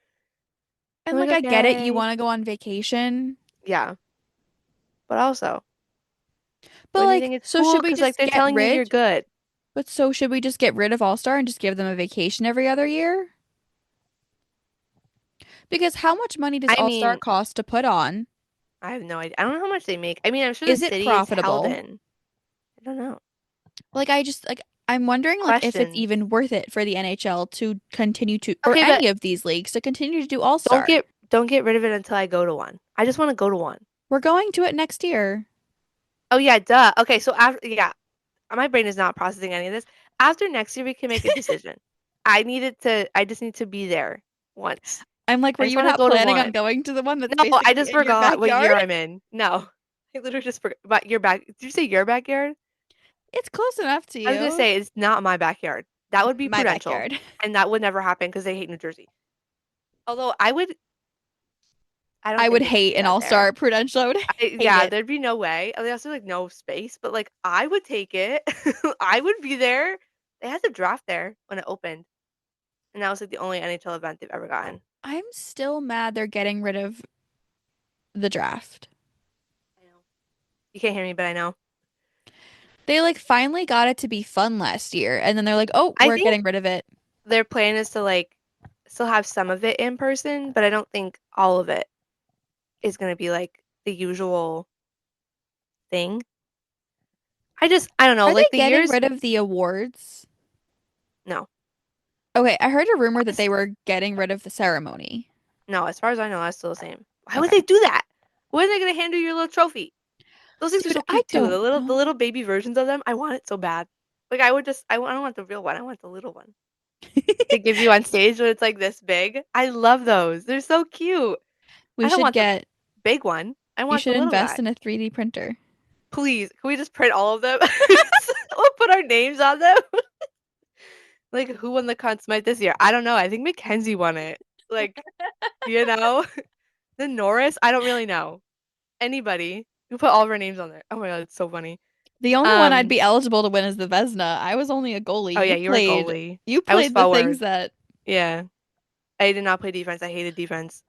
I'm And like like I get it, you okay. want to go on vacation, Yeah, but also but when do you think like it's so cool? should we Because like just they're get telling you you're rid? good. But so should we just get rid of All-Star and just give them a vacation every other year? Because how much money does I All-Star mean, cost to put on? I have no idea. I don't know how much they make. I mean, I'm sure the Is it city is held profitable? in. I don't know. Like I just like I'm wondering like if it's Questions. even worth it for the NHL to continue to or Okay, but any of these leagues to continue to do All-Star. don't get rid of it until I go to one. I just want to go to one. We're going to it next year. Oh yeah, duh. Okay, so after yeah, my brain is not processing any of this. After next year, we can make a decision. I just need to be there once. I'm like, I were just you want to not go to planning on one. going to the one that's No, I basically just in your forgot what backyard? year I'm in. No, I literally just forgot. But your back. Did you say your backyard? It's close enough to I was gonna you. say it's not my backyard. That would be My Prudential, backyard. and that would never happen because they hate New Jersey. Although I don't I would think they could hate do an that there. all-star at Prudential. I would hate Yeah, it. there'd be no way. There's also like no space, but like I would take it. I would be there. They had the draft there when it opened, and that was like the only NHL event they've ever gotten. I'm still mad they're getting rid of the draft. I know. You can't hear me, but I know. They like finally got it to be fun last year, and then they're like, "Oh, I we're think getting rid of it." their plan is to like still have some of it in person, but I don't think all of it is going to be like the usual thing. I don't know, Are they like the getting years, rid of the awards? no. Okay, I heard a rumor that As- they were getting rid of the ceremony. No, as far as I know, that's still the same. Why would Okay. they do that? When are they going to hand you your little trophy? Those things are Dude, so I cute too. don't The know. little baby versions of them. I want it so bad. Like I don't want the real one. I want the little one. They give you on stage when it's like this big. I love those. They're so cute. We I don't should want the get, big one. I you want the should little invest guy. in a 3D printer. Please, can we just print all of them? We'll put our names on them. Like who won the Conn Smythe this year? I don't know. I think Mackenzie won it. Like, you know, the Norris. I don't really know. Anybody. We put all of our names on there. Oh my god, it's so funny. The only one I'd Um. be eligible to win is the Vesna. I was only a Oh goalie. yeah, you were goalie. You I was played the things forward. that, Yeah. I did not play defense. I hated defense.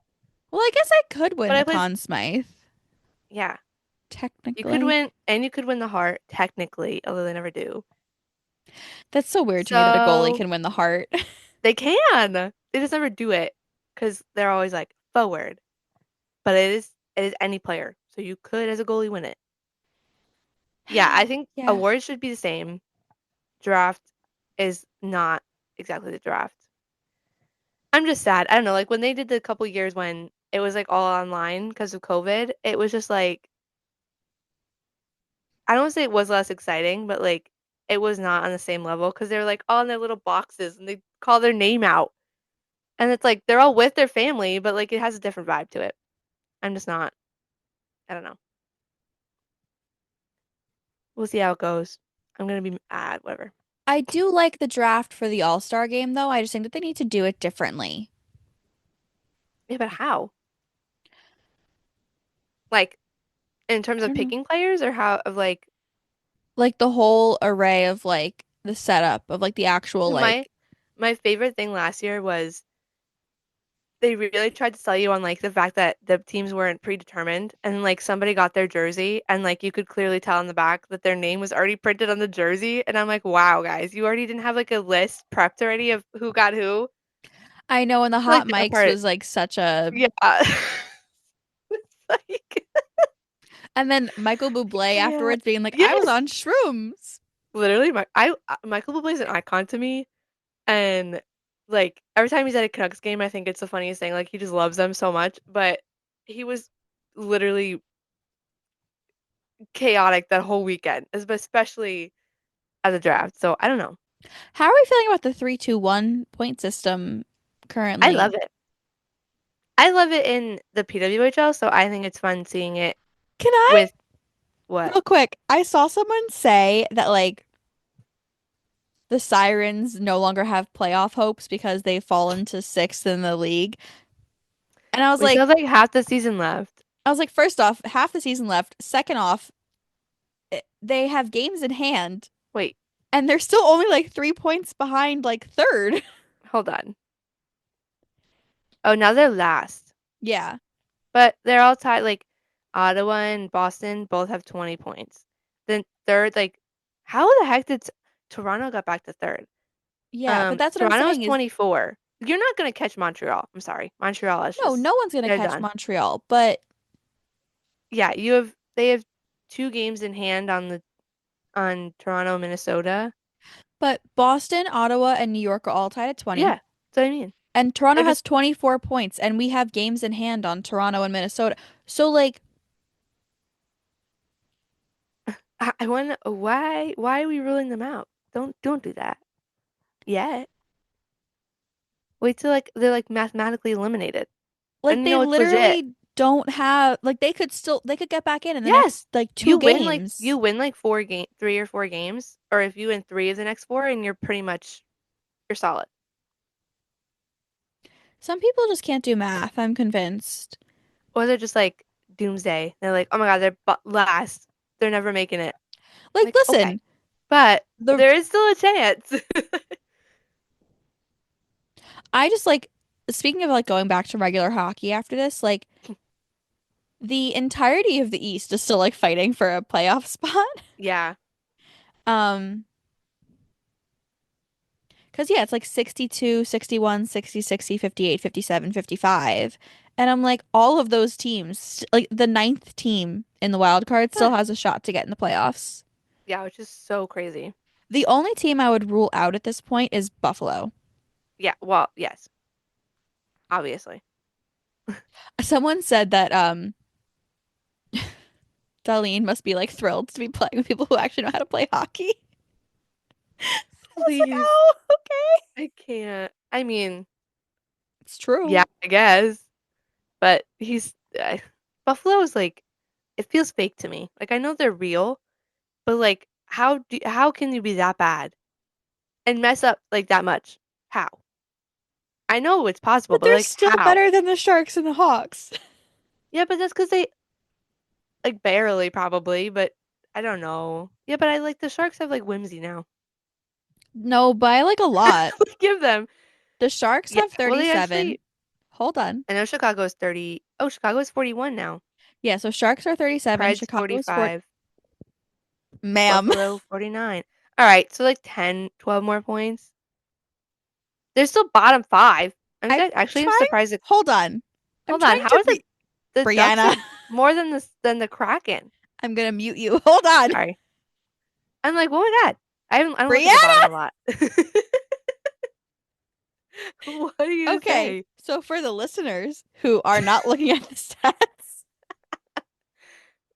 well, I guess I could win But the I played. Conn Smythe, Yeah. You could technically. win, and you could win the heart technically, although they never do. That's so weird to me that a goalie So can win the heart. they can. They just never do it because they're always like forward. But it is any player. So you could as a goalie win it. Yeah, I think Yeah. awards should be the same. Draft is not exactly the draft. I'm just sad. I don't know, like when they did the couple years when it was like all online because of COVID, it was just like I don't want to say it was less exciting, but like it was not on the same level because they were like all in their little boxes and they call their name out. And it's like they're all with their family, but like it has a different vibe to it. I'm just not, I don't know. We'll see how it goes. I'm gonna be whatever. I do like the draft for the All-Star game, though. I just think that they need to do it differently. Yeah, but how? Like in terms I of don't know. picking players or how of like Like the whole array of like the setup of like the actual my like, my favorite thing last year was they really tried to sell you on like the fact that the teams weren't predetermined and like somebody got their jersey and like you could clearly tell in the back that their name was already printed on the jersey and I'm like, wow, guys, you already didn't have like a list prepped already of who got who. I know, and the I hot like that mics part. was like such a, Yeah. It's like and then Michael I Bublé can't. afterwards being like, I was Yes. on shrooms. Literally Michael Bublé is an icon to me and like every time he's at a Canucks game, I think it's the funniest thing. Like he just loves them so much, but he was literally chaotic that whole weekend, especially at the draft. So I don't know. How are we feeling about the 3-2-1 point system I love currently? it. I love it in the PWHL, so I think it's fun seeing it Can I, with what? real quick, I saw someone say that like the Sirens no longer have playoff hopes because they've fallen to sixth in the league. And We still have like half the season left. first off, half the season left. Second off, they have games in hand, Wait, and they're still only like 3 points behind like third. hold on. Oh, now they're last. Yeah. But they're all tied like Ottawa and Boston both have 20 points. Then third, like how the heck did Toronto got back to third? Yeah, but that's what I'm Toronto is saying is 24. You're not gonna catch Montreal. I'm sorry. Montreal is no, just no one's gonna they're catch done. Montreal, but Yeah, they have two games in hand on Toronto, Minnesota. Boston, Ottawa, and New York are all tied at 20. Yeah, that's what I mean. And Toronto They're has just 24 points, and we have games in hand on Toronto and Minnesota. So like I wonder why are we ruling them out? Don't do that yet. Wait till like they're like mathematically eliminated. like And you they know it's legit. literally don't have like they could get back in the Yes. next like two You games. win like 3 or 4 games, or if you win 3 of the next 4 and you're solid. Some people just can't do math, I'm convinced. Or they're just like doomsday. They're like, oh my God, they're last. They're never making it. Like, Like, okay. listen, But the there is still a chance. I just like speaking of like going back to regular hockey after this, like the entirety of the East is still like fighting for a playoff spot. Yeah. Um, because yeah, it's like 62, 61, 60, 60, 58, 57, 55. And I'm like, all of those teams, like the ninth team in the wild card still has a shot to get in the playoffs. Yeah, which is so crazy. The only team I would rule out at this point is Buffalo. Yeah, well, yes, obviously. Someone said that Darlene must be like thrilled to be playing with people who actually know how to play hockey. I was like, Please. oh, okay. I can't. I mean, It's yeah, true. I guess. But Buffalo is like, it feels fake to me. Like, I know they're real, but like, how can you be that bad and mess up like that much? How? I know it's possible, But but they're like, still how? better than the Sharks and the Hawks. Yeah, but that's because they like barely probably, but I don't know. Yeah, but I like the Sharks have like whimsy now. No, by like a lot. Give them. The Sharks Yeah. have Well, they 37. actually. Hold on. I know Chicago is 30. Oh, Chicago is 41 now. Yeah, so Sharks are 37, Preds Chicago's 40. 45. Ma'am. Buffalo 49. All right, so like 10, 12 more points. They're still bottom five. I'm I'm trying. surprised. Hold on. I'm Hold on, trying how to are re the Ducks Brianna. are more than the Kraken? I'm gonna mute you. Hold on. Sorry, I'm like, oh my God, I don't look at the Brianna. bottom a lot. What are you gonna Okay. say? So for the listeners who are not looking at the stats,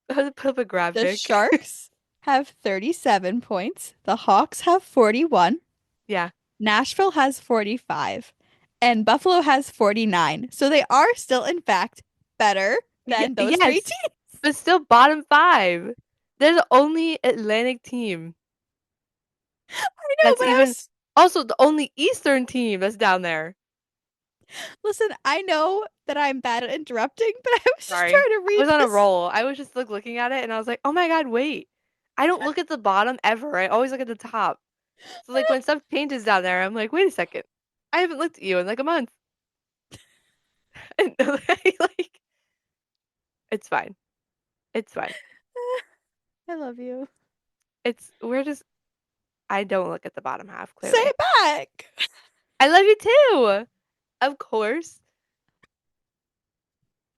Put up a the graphic. Sharks have 37 points. The Hawks have 41. Yeah. Nashville has 45 and Buffalo has 49. So they are still, in fact, better than those three Yes, teams. but still bottom five. They're the only Atlantic team I know, that's but I even was, also the only Eastern team that's down there. listen, I know that I'm bad at interrupting, but I was just Sorry. trying to I read was on a this. roll. I was just like looking at it and I was like, "Oh my God, wait." I don't look at the bottom ever. I always look at the top. So like when stuff changes down there, I'm like, "Wait a second. I haven't looked at you in like a month." And like it's fine. It's fine. I love you. It's we're just I don't look at the bottom half, Say clearly. it back. I love you too. Of course.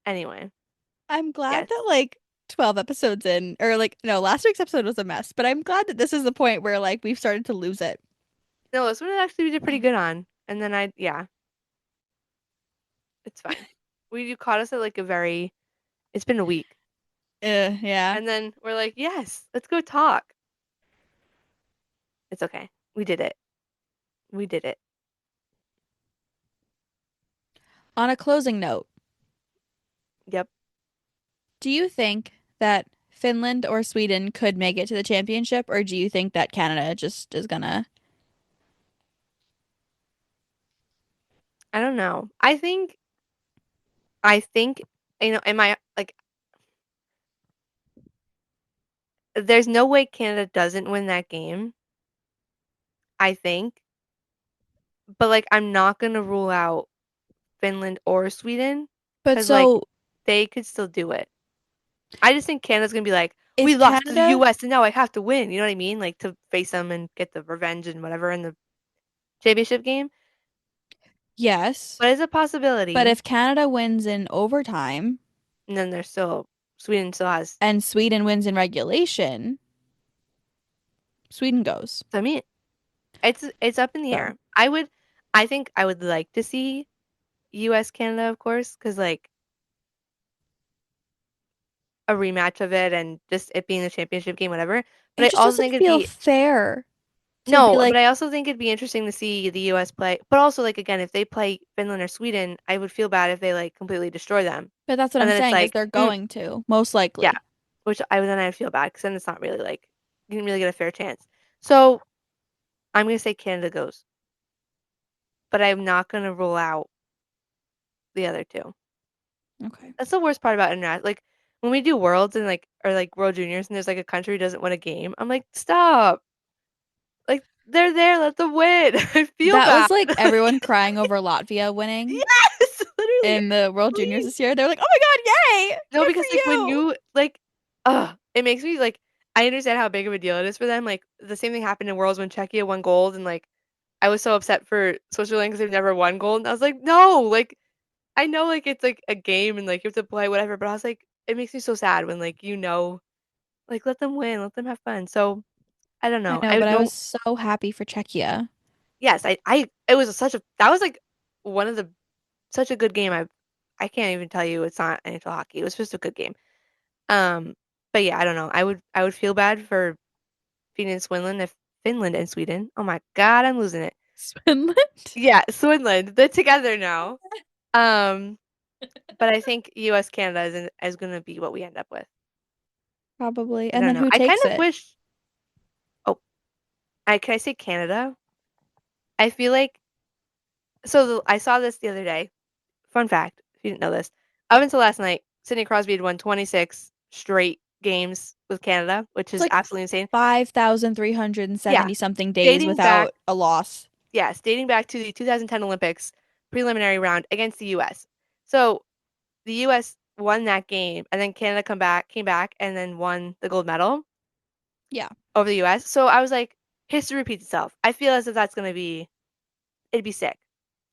Anyway, I'm glad yes. that like 12 episodes in, or like, no, last week's episode was a mess, but I'm glad that this is the point where like we've started to lose it. No, this one actually we did pretty good on. And then yeah, it's fine. You caught us at like a very, it's been a week. Yeah. And then we're like, yes, let's go talk. It's okay. We did it. We did it. On a closing note, Yep. do you think that Finland or Sweden could make it to the championship, or do you think that Canada just is gonna? I don't know. I think, am I like, there's no way Canada doesn't win that game, I think. But like, I'm not gonna rule out Finland or Sweden But because like, so they could still do it. I just think Canada's gonna be like, we if lost to the Canada, US and now I have to win. You know what I mean? Like to face them and get the revenge and whatever in the championship game. yes, But it's a but possibility. if Canada wins in overtime And then there's still Sweden still has. and Sweden wins in regulation, Sweden goes. So I mean, it's up in the So air. I think I would like to see US Canada, of course, because like a rematch of it and just it being a championship game, whatever. But it I just also doesn't think it'd feel be fair to be no, like, but I also think it'd be interesting to see the US play. But also like again, if they play Finland or Sweden, I would feel bad if they like completely destroy them. but that's what And I'm then it's saying is like, they're going to, most yeah, likely. which I'd feel bad because then it's not really like you didn't really get a fair chance. So I'm gonna say Canada goes, but I'm not gonna rule out the other two. Okay. That's the worst part about internet. Like when we do worlds and like or like World Juniors and there's like a country who doesn't win a game, I'm like, stop. Like they're there, let them win. I feel That bad. was like everyone crying over Latvia winning Yes, literally. in the World Juniors Please. this year. They were like, "Oh my God, yay! No, Good because like for when you!" you like, it makes me like I understand how big of a deal it is for them. Like the same thing happened in Worlds when Czechia won gold, and like I was so upset for Switzerland because they've never won gold, and I was like, no, like I know like it's like a game and like you have to play whatever, but I was like, it makes me so sad when like like let them win, let them have fun. So I don't I know. know, I but I was don't. so happy for Czechia. Yes, I it was such a that was like one of the such a good game. I can't even tell you it's not NHL hockey. It was just a good game. Um, but yeah, I don't know. I would feel bad for Finland and Sweden. Oh my God, I'm losing it. Finland? Yeah, Swinland. They're together now. Um, but I think US Canada is gonna be what we end up with. Probably. I And don't then know. who I kind takes of it? wish. Oh, I can I say Canada? I feel like I saw this the other day. Fun fact, if you didn't know this, up until last night, Sidney Crosby had won 26 straight games with Canada, which It's is like absolutely insane. Yeah, 5,370 something days dating back, without a loss. yes, dating back to the 2010 Olympics preliminary round against the US. So the US won that game, and then Canada came back, and then won the gold medal Yeah, over the US. So I was like, history repeats itself. I feel as if that's gonna be, it'd be sick.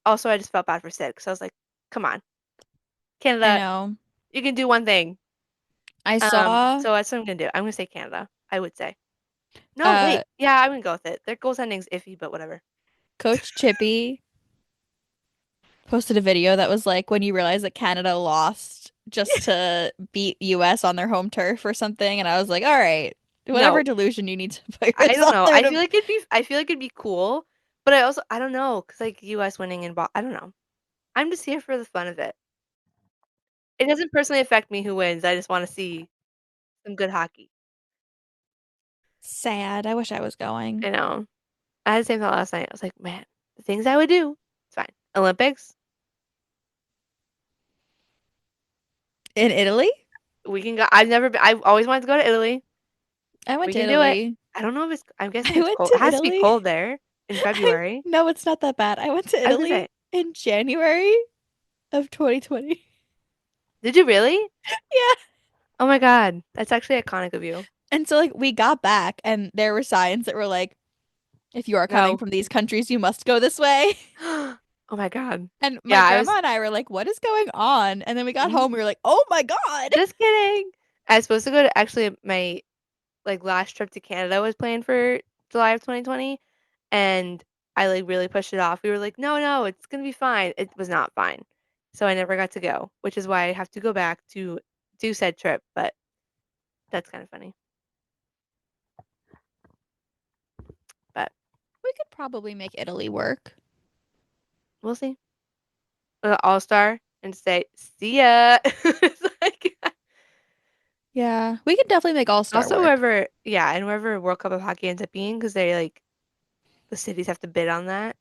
Also, I just felt bad for Sid because I was like, come on, I Canada, know. you can do one thing. I saw So that's what I'm gonna do. I'm gonna say Canada. I would say. No, uh wait. Yeah, I'm gonna go with it. Their goaltending's iffy, but whatever. Coach Chippy posted a video that was like when you realize that Canada lost just to beat US on their home turf or something, and I was like, all right, whatever No, delusion you need to put I don't yourself know. there to. I feel like it'd be cool, but I don't know, cause like U.S. winning in I don't know. I'm just here for the fun of it. It doesn't personally affect me who wins. I just want to see some good hockey. Sad. I wish I was going. I know. I had the same thought last night. I was like, man, the things I would do. It's fine. Olympics, In Italy? we can go. I've never been. I've always wanted to go to Italy. I went We to can do it. Italy. I don't know if it's. I'm guessing I it's went cold. It to has to be Italy. cold there in February. No, it's not that bad. I went to I was gonna say, Italy in January of 2020. did you really? Yeah. Oh my God, that's actually iconic of you. And so like we got back and there were signs that were like, if you are coming No. from these countries, you must go this way. Oh my God. And my Yeah, I grandma was and I were like, what is going on? And then we got home, we mhm. were like, oh my God. Just kidding. I was supposed to go to actually my like last trip to Canada was planned for July of 2020, and I like really pushed it off. We were like, no, no, it's gonna be fine. It was not fine. So I never got to go, which is why I have to go back to do said trip, but that's kind of funny. But We could probably make Italy work. we'll see. All-star and say, see ya. It's like Yeah, we could definitely make All-Star also work. wherever yeah, and wherever World Cup of Hockey ends up being, because they like the cities have to bid on that.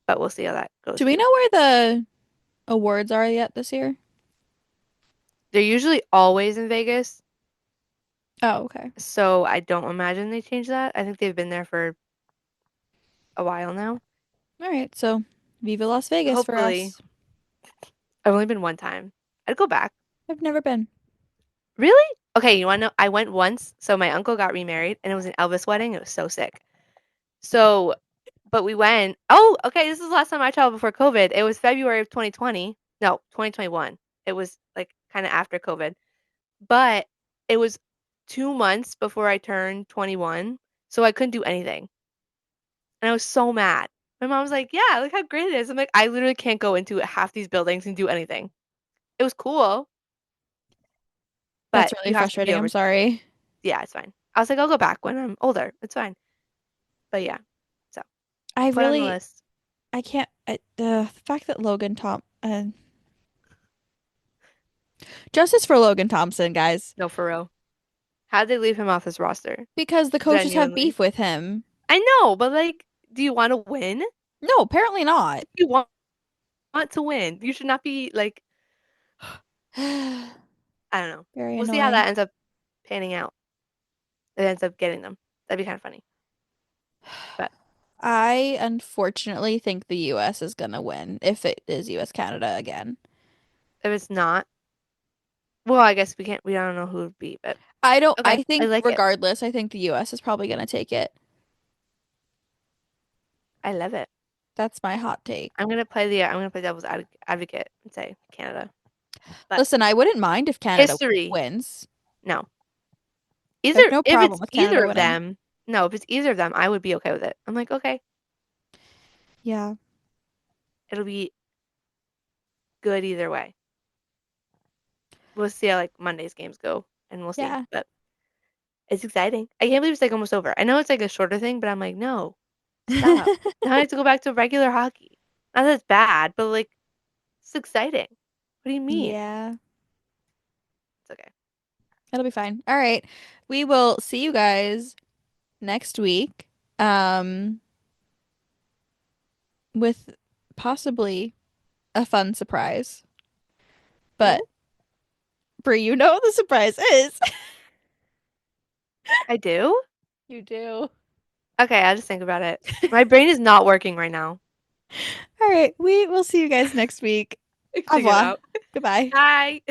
But we'll see how that goes Do we too. know where the awards are yet this year? They're usually always in Vegas, Oh, okay. so I don't imagine they change that. I think they've been there for a while now. All right, so Viva Las Vegas for Hopefully. us. I've only been one time. I'd go back. I've never been. Really? Okay, you want to know? I went once. So my uncle got remarried and it was an Elvis wedding. It was so sick. So, but we went. Oh, okay. This is the last time I traveled before COVID. It was February of 2020. No, 2021. It was like kind of after COVID. But it was 2 months before I turned 21. So I couldn't do anything. And I was so mad. My mom was like, yeah, look how great it is. I'm like, I literally can't go into half these buildings and do anything. It was cool, That's but really you have to be frustrating. I'm over. sorry. Yeah, it's fine. I was like, I'll go back when I'm older. It's fine. But yeah, so I put on the really, list. I can't. The fact that justice for Logan Thompson, guys, No, for real. How'd they leave him off his roster? because the coaches have Genuinely. beef with him. I know, but like, do you want to win? No, apparently not. If you want to win, you should not be like I don't know. Very We'll see how annoying. that ends up panning out. It ends up getting them. That'd be kind of funny. But I unfortunately think the US is gonna win if it is US Canada again. if it's not, well, I guess we can't. We don't know who it would be, but I okay, I think like it. regardless, I think the US is probably gonna take it. I love it. That's my hot take. I'm gonna play devil's advocate and say Canada. But Listen, I wouldn't mind if Canada history, wins. no. I have Either no if problem it's with either Canada of winning. them, no, if it's either of them, I would be okay with it. I'm like, okay, Yeah. it'll be good either way. We'll see how like Monday's games go, and we'll see. Yeah. But it's exciting. I can't believe it's like almost over. I know it's like a shorter thing, but I'm like, no, stop. Now I have to go back to regular hockey. Not that it's bad, but like it's exciting. What do you mean? Yeah. It's okay. It'll be fine. All right. We will see you guys next week. Um, with possibly a fun surprise. But Cool. Brie, you know what the surprise is. I do. You do. Okay, I'll just think about it. My brain is not working right now. All right. We will see you guys next week. Au Figure it revoir. out. Goodbye. Bye.